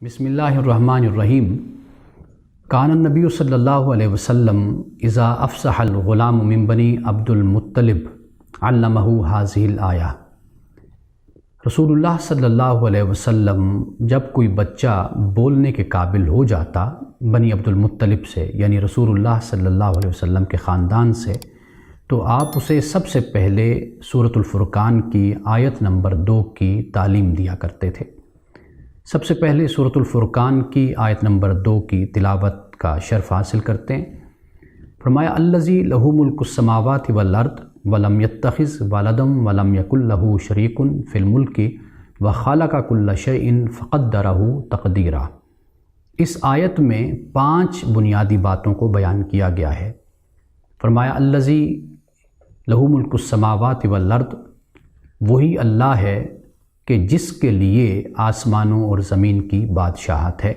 बिस्मिल्लाहिर्रहमानिर्रहीम। कान नबी सल्लल्लाहु अलैहि वसल्लम इज़ा अफ़सहल ग़ुलाम मिन बनी अब्दुल मुत्तलिब अल्लमहु हाज़िहिल आया। रसूलुल्लाह सल्लल्लाहु अलैहि वसल्लम जब कोई बच्चा बोलने के काबिल हो जाता बनी अब्दुल मुत्तलिब से, यानी रसूलुल्लाह सल्लल्लाहु अलैहि वसल्लम के ख़ानदान से, तो आप उसे सबसे पहले सूरतुल फ़ुरक़ान की आयत नंबर 2 की तालीम दिया करते थे। सबसे पहले सूरतुल फ़ुरक़ान की आयत नंबर 2 की तिलावत का शर्फ़ हासिल करते हैं। फरमाया अल्लज़ी लहू मुल्कुस समावाति वल अर्द वलम यत्तखिज़ वलदम वलम यकुल लहू शरीकुन फ़िल मुल्की व ख़लक़ कुल्ल शैइन फ़क़द्दरहू तक़दीरा। इस आयत में 5 बुनियादी बातों को बयान किया गया है। फरमाया अल्लज़ी लहू मुल्कुस समावाति वल अर्द, वही अल्लाह है कि जिसके लिए आसमानों और ज़मीन की बादशाहत है,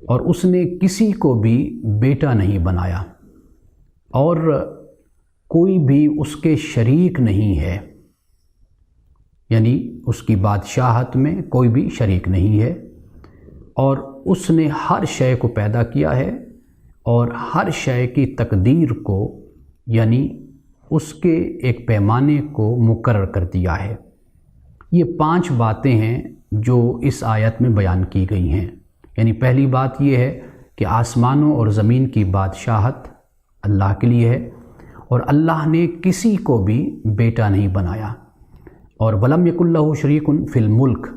और उसने किसी को भी बेटा नहीं बनाया और कोई भी उसके शरीक नहीं है, यानी उसकी बादशाहत में कोई भी शरीक नहीं है। और उसने हर शय को पैदा किया है और हर शय की तकदीर को, यानी उसके एक पैमाने को मुकर्रर कर दिया है। ये 5 बातें हैं जो इस आयत में बयान की गई हैं। यानी पहली बात ये है कि आसमानों और ज़मीन की बादशाहत अल्लाह के लिए है और अल्लाह ने किसी को भी बेटा नहीं बनाया। और वलम यकुल लहू शरीकुन फ़िल मुल्क,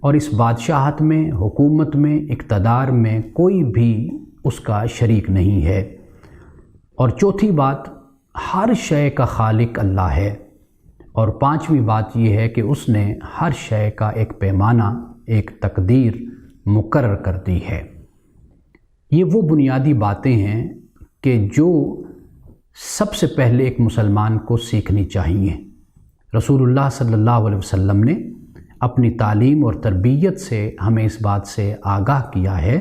और इस बादशाहत में, हुकूमत में, इक़्तिदार में कोई भी उसका शरीक नहीं है। और चौथी बात, हर शय का खालिक अल्लाह है। और 5वीं बात यह है कि उसने हर शय का एक पैमाना, एक तकदीर मुकर्रर कर दी है। ये वो बुनियादी बातें हैं कि जो सबसे पहले एक मुसलमान को सीखनी चाहिए। रसूलुल्लाह सल्लल्लाहु अलैहि वसल्लम ने अपनी तालीम और तरबियत से हमें इस बात से आगाह किया है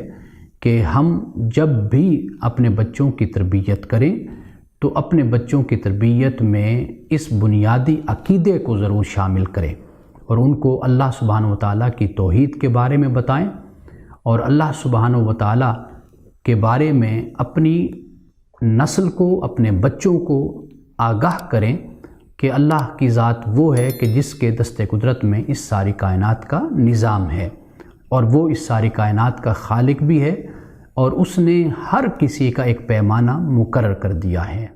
कि हम जब भी अपने बच्चों की तरबियत करें तो अपने बच्चों की तरबियत में इस बुनियादी अक़ीदे को ज़रूर शामिल करें और उनको अल्लाह सुब्हानहू व तआला की तौहीद के बारे में बताएं और अल्लाह सुब्हानहू व तआला के बारे में अपनी नस्ल को, अपने बच्चों को आगाह करें कि अल्लाह की ज़ात वो है कि जिसके दस्ते कुदरत में इस सारी कायनात का निज़ाम है और वो इस सारी कायनात का खालिक भी है और उसने हर किसी का एक पैमाना मुकर्रर कर दिया है।